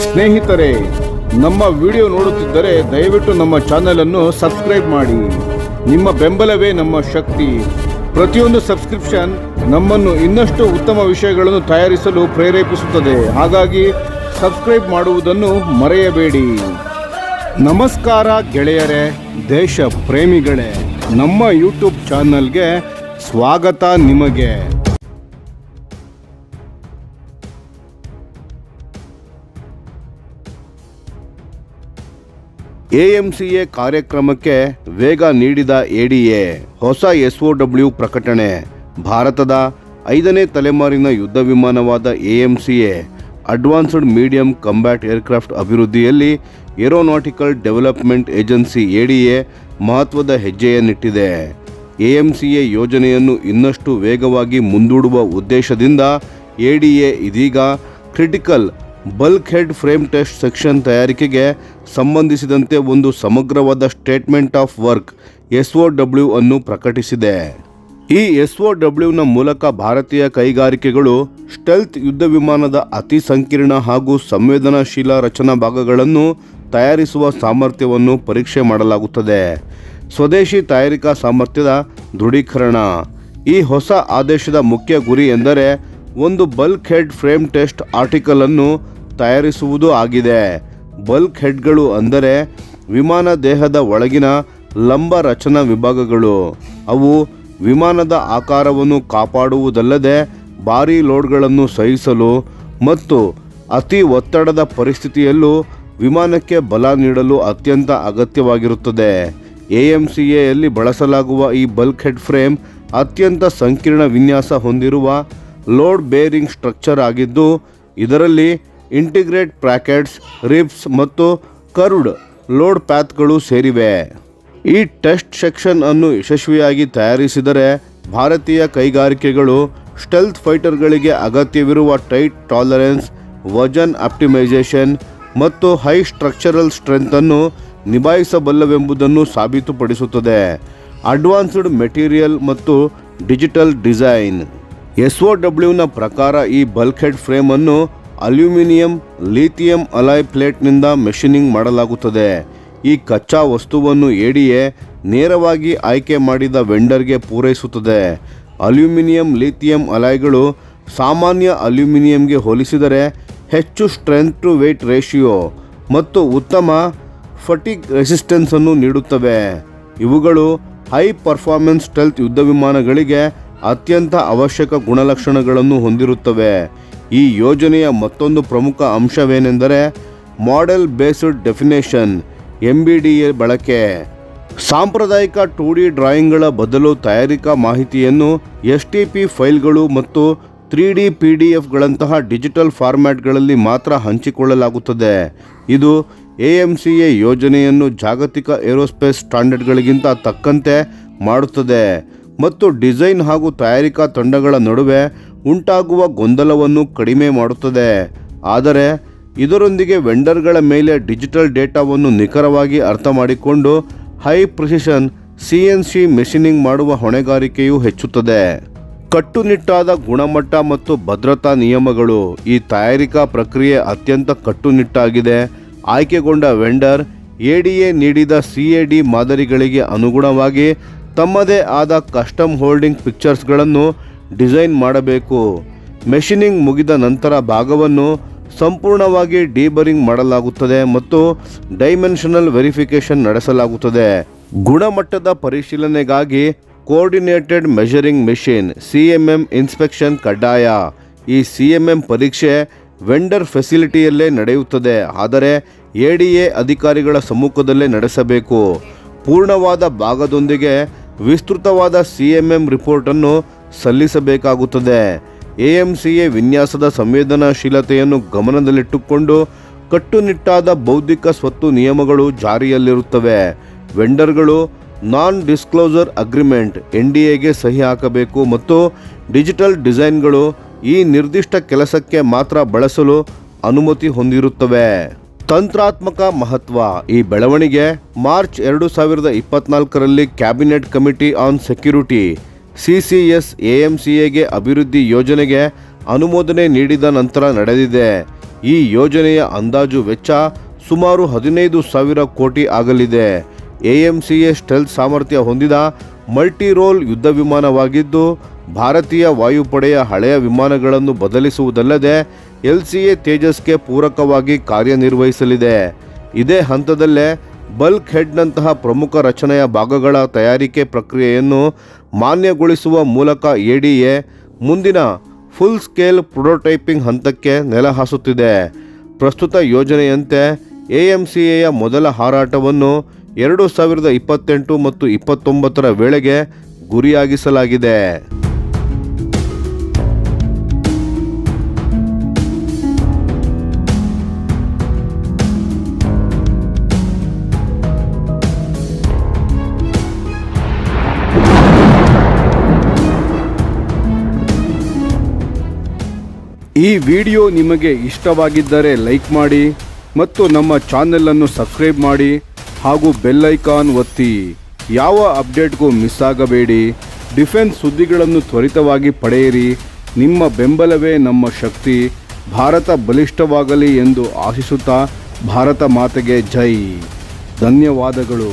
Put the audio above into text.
ಸ್ನೇಹಿತರೆ, ನಮ್ಮ ವಿಡಿಯೋ ನೋಡುತ್ತಿದ್ದರೆ ದಯವಿಟ್ಟು ನಮ್ಮ ಚಾನೆಲ್ ಅನ್ನು ಸಬ್ಸ್ಕ್ರೈಬ್ ಮಾಡಿ. ನಿಮ್ಮ ಬೆಂಬಲವೇ ನಮ್ಮ ಶಕ್ತಿ. ಪ್ರತಿಯೊಂದು ಸಬ್ಸ್ಕ್ರಿಪ್ಷನ್ ನಮ್ಮನ್ನು ಇನ್ನಷ್ಟು ಉತ್ತಮ ವಿಷಯಗಳನ್ನು ತಯಾರಿಸಲು ಪ್ರೇರೇಪಿಸುತ್ತದೆ. ಹಾಗಾಗಿ ಸಬ್ಸ್ಕ್ರೈಬ್ ಮಾಡುವುದನ್ನು ಮರೆಯಬೇಡಿ. ನಮಸ್ಕಾರ ಗೆಳೆಯರೇ, ದೇಶ ಪ್ರೇಮಿಗಳೇ, ನಮ್ಮ ಯೂಟ್ಯೂಬ್ ಚಾನಲ್ಗೆ ಸ್ವಾಗತ ನಿಮಗೆ. AMCA ಕಾರ್ಯಕ್ರಮಕ್ಕೆ ವೇಗ ನೀಡಿದ ADA. ಹೊಸ SOW ಪ್ರಕಟಣೆ. ಭಾರತದ 5ನೇ ತಲೆಮಾರಿನ ಯುದ್ಧ ವಿಮಾನವಾದ AMCA advanced medium combat aircraft ಅಭಿವೃದ್ಧಿಯಲ್ಲಿ ಏರೋನಾಟಿಕಲ್ ಡೆವಲಪ್ಮೆಂಟ್ ಏಜೆನ್ಸಿ ADA ಮಹತ್ವದ ಹೆಜ್ಜೆಯನ್ನಿಟ್ಟಿದೆ. AMCA ಯೋಜನೆಯನ್ನು ಇನ್ನಷ್ಟು ವೇಗವಾಗಿ ಮುಂದೂಡುವ ಉದ್ದೇಶದಿಂದ ADA ಇದೀಗ critical bulk head frame test section ತಯಾರಿಕೆಗೆ ಸಂಬಂಧಿಸಿದಂತೆ ಒಂದು ಸಮಗ್ರವಾದ ಸ್ಟೇಟ್ಮೆಂಟ್ ಆಫ್ ವರ್ಕ್ SOW ಅನ್ನು ಪ್ರಕಟಿಸಿದೆ. ಈ SOWನ ಮೂಲಕ ಭಾರತೀಯ ಕೈಗಾರಿಕೆಗಳು ಸ್ಟೆಲ್ತ್ ಯುದ್ಧ ವಿಮಾನದ ಅತಿ ಸಂಕೀರ್ಣ ಹಾಗೂ ಸಂವೇದನಾಶೀಲ ರಚನಾ ಭಾಗಗಳನ್ನು ತಯಾರಿಸುವ ಸಾಮರ್ಥ್ಯವನ್ನು ಪರೀಕ್ಷೆ ಮಾಡಲಾಗುತ್ತದೆ. ಸ್ವದೇಶಿ ತಯಾರಿಕಾ ಸಾಮರ್ಥ್ಯದ ದೃಢೀಕರಣ. ಈ ಹೊಸ ಆದೇಶದ ಮುಖ್ಯ ಗುರಿ ಎಂದರೆ ಒಂದು bulk head frame test article ಅನ್ನು ತಯಾರಿಸುವುದು ಆಗಿದೆ. ಬಲ್ಕ್ ಹೆಡ್ಗಳು ಅಂದರೆ ವಿಮಾನ ದೇಹದ ಒಳಗಿನ ಲಂಬ ರಚನಾ ವಿಭಾಗಗಳು. ಅವು ವಿಮಾನದ ಆಕಾರವನ್ನು ಕಾಪಾಡುವುದಲ್ಲದೆ ಭಾರೀ ಲೋಡ್ಗಳನ್ನು ಸಹಿಸಲು ಮತ್ತು ಅತಿ ಒತ್ತಡದ ಪರಿಸ್ಥಿತಿಯಲ್ಲೂ ವಿಮಾನಕ್ಕೆ ಬಲ ನೀಡಲು ಅತ್ಯಂತ ಅಗತ್ಯವಾಗಿರುತ್ತದೆ. AMCAಯಲ್ಲಿ ಬಳಸಲಾಗುವ ಈ ಬಲ್ಕ್ ಹೆಡ್ ಫ್ರೇಮ್ ಅತ್ಯಂತ ಸಂಕೀರ್ಣ ವಿನ್ಯಾಸ ಹೊಂದಿರುವ ಲೋಡ್ ಬೇರಿಂಗ್ ಸ್ಟ್ರಕ್ಚರ್ ಆಗಿದ್ದು, ಇದರಲ್ಲಿ ಇಂಟಿಗ್ರೇಟ್ ಬ್ರಾಕೆಟ್ಸ್, ರಿಬ್ಸ್ ಮತ್ತು ಕರ್ವ್ಡ್ ಲೋಡ್ ಪ್ಯಾತ್ಗಳು ಸೇರಿವೆ. ಈ ಟೆಸ್ಟ್ ಸೆಕ್ಷನ್ ಅನ್ನು ಯಶಸ್ವಿಯಾಗಿ ತಯಾರಿಸಿದರೆ ಭಾರತೀಯ ಕೈಗಾರಿಕೆಗಳು ಸ್ಟೆಲ್ತ್ ಫೈಟರ್ಗಳಿಗೆ ಅಗತ್ಯವಿರುವ ಟೈಟ್ ಟಾಲರೆನ್ಸ್, ವಜನ್ ಆಪ್ಟಿಮೈಸೇಷನ್ ಮತ್ತು ಹೈ ಸ್ಟ್ರಕ್ಚರಲ್ ಸ್ಟ್ರೆಂತ್ ಅನ್ನು ನಿಭಾಯಿಸಬಲ್ಲವೆಂಬುದನ್ನು ಸಾಬೀತುಪಡಿಸುತ್ತದೆ. ಅಡ್ವಾನ್ಸ್ಡ್ ಮೆಟೀರಿಯಲ್ ಮತ್ತು ಡಿಜಿಟಲ್ ಡಿಸೈನ್. SOWನ ಪ್ರಕಾರ ಈ ಬಲ್ಕ್ ಹೆಡ್ ಫ್ರೇಮ್ ಅನ್ನು ಅಲ್ಯೂಮಿನಿಯಂ ಲಿಥಿಯಂ ಅಲಾಯ್ ಪ್ಲೇಟ್ನಿಂದ ಮೆಷಿನಿಂಗ್ ಮಾಡಲಾಗುತ್ತದೆ. ಈ ಕಚ್ಚಾ ವಸ್ತುವನ್ನು ADA ನೇರವಾಗಿ ಆಯ್ಕೆ ಮಾಡಿದ ವೆಂಡರ್ಗೆ ಪೂರೈಸುತ್ತದೆ. ಅಲ್ಯೂಮಿನಿಯಂ ಲಿಥಿಯಂ ಅಲಾಯ್ಗಳು ಸಾಮಾನ್ಯ ಅಲ್ಯೂಮಿನಿಯಂಗೆ ಹೋಲಿಸಿದರೆ ಹೆಚ್ಚು ಸ್ಟ್ರೆಂತ್ ಟು ವೇಟ್ ರೇಷಿಯೋ ಮತ್ತು ಉತ್ತಮ ಫಟಿಗ್ ರೆಸಿಸ್ಟೆನ್ಸ್ ಅನ್ನು ನೀಡುತ್ತವೆ. ಇವುಗಳು ಹೈ ಪರ್ಫಾರ್ಮೆನ್ಸ್ ಸ್ಟೆಲ್ತ್ ಯುದ್ಧ ವಿಮಾನಗಳಿಗೆ ಅತ್ಯಂತ ಅವಶ್ಯಕ ಗುಣಲಕ್ಷಣಗಳನ್ನು ಹೊಂದಿರುತ್ತವೆ. ಈ ಯೋಜನೆಯ ಮತ್ತೊಂದು ಪ್ರಮುಖ ಅಂಶವೇನೆಂದರೆ ಮಾಡೆಲ್ ಬೇಸ್ಡ್ ಡೆಫಿನೇಷನ್ MBDA ಬಳಕೆ. ಸಾಂಪ್ರದಾಯಿಕ 2D ಡ್ರಾಯಿಂಗ್ಗಳ ಬದಲು ತಯಾರಿಕಾ ಮಾಹಿತಿಯನ್ನು STP ಫೈಲ್ಗಳು ಮತ್ತು 3D PDFಗಳಂತಹ ಡಿಜಿಟಲ್ ಫಾರ್ಮ್ಯಾಟ್ಗಳಲ್ಲಿ ಮಾತ್ರ ಹಂಚಿಕೊಳ್ಳಲಾಗುತ್ತದೆ. ಇದು AMCA ಯೋಜನೆಯನ್ನು ಜಾಗತಿಕ ಏರೋಸ್ಪೇಸ್ ಸ್ಟ್ಯಾಂಡರ್ಡ್ಗಳಿಗಿಂತ ತಕ್ಕಂತೆ ಮಾಡುತ್ತದೆ ಮತ್ತು ಡಿಸೈನ್ ಹಾಗೂ ತಯಾರಿಕಾ ತಂಡಗಳ ನಡುವೆ ಉಂಟಾಗುವ ಗೊಂದಲವನ್ನು ಕಡಿಮೆ ಮಾಡುತ್ತದೆ. ಆದರೆ ಇದರೊಂದಿಗೆ ವೆಂಡರ್ಗಳ ಮೇಲೆ ಡಿಜಿಟಲ್ ಡೇಟಾವನ್ನು ನಿಖರವಾಗಿ ಅರ್ಥ ಮಾಡಿಕೊಂಡು ಹೈ ಪ್ರಿಸಿಷನ್ CNC ಮೆಷಿನಿಂಗ್ ಮಾಡುವ ಹೊಣೆಗಾರಿಕೆಯೂ ಹೆಚ್ಚುತ್ತದೆ. ಕಟ್ಟುನಿಟ್ಟಾದ ಗುಣಮಟ್ಟ ಮತ್ತು ಭದ್ರತಾ ನಿಯಮಗಳು. ಈ ತಯಾರಿಕಾ ಪ್ರಕ್ರಿಯೆ ಅತ್ಯಂತ ಕಟ್ಟುನಿಟ್ಟಾಗಿದೆ. ಆಯ್ಕೆಗೊಂಡ ವೆಂಡರ್ ADA ನೀಡಿದ CAD ಮಾದರಿಗಳಿಗೆ ಅನುಗುಣವಾಗಿ ತಮ್ಮದೇ ಆದ ಕಸ್ಟಮ್ ಹೋಲ್ಡಿಂಗ್ ಪಿಕ್ಚರ್ಸ್ಗಳನ್ನು ಡಿಸೈನ್ ಮಾಡಬೇಕು. ಮೆಷಿನಿಂಗ್ ಮುಗಿದ ನಂತರ ಭಾಗವನ್ನು ಸಂಪೂರ್ಣವಾಗಿ ಡೀಬರಿಂಗ್ ಮಾಡಲಾಗುತ್ತದೆ ಮತ್ತು ಡೈಮೆನ್ಷನಲ್ ವೆರಿಫಿಕೇಷನ್ ನಡೆಸಲಾಗುತ್ತದೆ. ಗುಣಮಟ್ಟದ ಪರಿಶೀಲನೆಗಾಗಿ coordinated measuring machine CMM inspection ಕಡ್ಡಾಯ. ಈ CMM ಪರೀಕ್ಷೆ ವೆಂಡರ್ ಫೆಸಿಲಿಟಿಯಲ್ಲೇ ನಡೆಯುತ್ತದೆ, ಆದರೆ ADA ಅಧಿಕಾರಿಗಳ ಸಮ್ಮುಖದಲ್ಲೇ ನಡೆಸಬೇಕು. ಪೂರ್ಣವಾದ ಭಾಗದೊಂದಿಗೆ ವಿಸ್ತೃತವಾದ CMM ರಿಪೋರ್ಟನ್ನು ಸಲ್ಲಿಸಬೇಕಾಗುತ್ತದೆ. AMCA ವಿನ್ಯಾಸದ ಸಂವೇದನಾಶೀಲತೆಯನ್ನು ಗಮನದಲ್ಲಿಟ್ಟುಕೊಂಡು ಕಟ್ಟುನಿಟ್ಟಾದ ಬೌದ್ಧಿಕ ಸ್ವತ್ತು ನಿಯಮಗಳು ಜಾರಿಯಲ್ಲಿರುತ್ತವೆ. ವೆಂಡರ್ಗಳು ನಾನ್ ಡಿಸ್ಕ್ಲೋಸರ್ ಅಗ್ರಿಮೆಂಟ್ NDAಗೆ ಸಹಿ ಹಾಕಬೇಕು ಮತ್ತು ಡಿಜಿಟಲ್ ಡಿಸೈನ್ಗಳು ಈ ನಿರ್ದಿಷ್ಟ ಕೆಲಸಕ್ಕೆ ಮಾತ್ರ ಬಳಸಲು ಅನುಮತಿ ಹೊಂದಿರುತ್ತವೆ. ತಂತ್ರಾತ್ಮಕ ಮಹತ್ವ. ಈ ಬೆಳವಣಿಗೆ ಮಾರ್ಚ್ 2024ರಲ್ಲಿ cabinet committee on security CCS AMCAಗೆ ಅಭಿವೃದ್ಧಿ ಯೋಜನೆಗೆ ಅನುಮೋದನೆ ನೀಡಿದ ನಂತರ ನಡೆದಿದೆ. ಈ ಯೋಜನೆಯ ಅಂದಾಜು ವೆಚ್ಚ ಸುಮಾರು 15,000 ಕೋಟಿ ಆಗಲಿದೆ. AMCA ಸ್ಟೆಲ್ತ್ ಸಾಮರ್ಥ್ಯ ಹೊಂದಿದ ಮಲ್ಟಿ ರೋಲ್ ಯುದ್ಧ ವಿಮಾನವಾಗಿದ್ದು ಭಾರತೀಯ ವಾಯುಪಡೆಯ ಹಳೆಯ ವಿಮಾನಗಳನ್ನು ಬದಲಿಸುವುದಲ್ಲದೆ LCA ತೇಜಸ್ಗೆ ಪೂರಕವಾಗಿ ಕಾರ್ಯನಿರ್ವಹಿಸಲಿದೆ. ಇದೇ ಹಂತದಲ್ಲೇ ಬಲ್ಕ್ ಹೆಡ್ನಂತಹ ಪ್ರಮುಖ ರಚನೆಯ ಭಾಗಗಳ ತಯಾರಿಕೆ ಪ್ರಕ್ರಿಯೆಯನ್ನು ಮಾನ್ಯಗೊಳಿಸುವ ಮೂಲಕ ADA ಮುಂದಿನ ಫುಲ್ ಸ್ಕೇಲ್ ಪ್ರೊಟೋಟೈಪಿಂಗ್ ಹಂತಕ್ಕೆ ನೆಲ ಹಾಸುತ್ತಿದೆ. ಪ್ರಸ್ತುತ ಯೋಜನೆಯಂತೆ AMCAಯ ಮೊದಲ ಹಾರಾಟವನ್ನು 2028 ಮತ್ತು 29ರ ವೇಳೆಗೆ ಗುರಿಯಾಗಿಸಲಾಗಿದೆ. ಈ ವಿಡಿಯೋ ನಿಮಗೆ ಇಷ್ಟವಾಗಿದ್ದರೆ ಲೈಕ್ ಮಾಡಿ ಮತ್ತು ನಮ್ಮ ಚಾನೆಲನ್ನು ಸಬ್ಸ್ಕ್ರೈಬ್ ಮಾಡಿ ಹಾಗೂ ಬೆಲ್ ಐಕಾನ್ ಒತ್ತಿ. ಯಾವ ಅಪ್ಡೇಟ್ಗೂ ಮಿಸ್ ಆಗಬೇಡಿ. ಡಿಫೆನ್ಸ್ ಸುದ್ದಿಗಳನ್ನು ತ್ವರಿತವಾಗಿ ಪಡೆಯಿರಿ. ನಿಮ್ಮ ಬೆಂಬಲವೇ ನಮ್ಮ ಶಕ್ತಿ. ಭಾರತ ಬಲಿಷ್ಠವಾಗಲಿ ಎಂದು ಆಶಿಸುತ್ತಾ ಭಾರತ ಮಾತೆಗೆ ಜೈ. ಧನ್ಯವಾದಗಳು.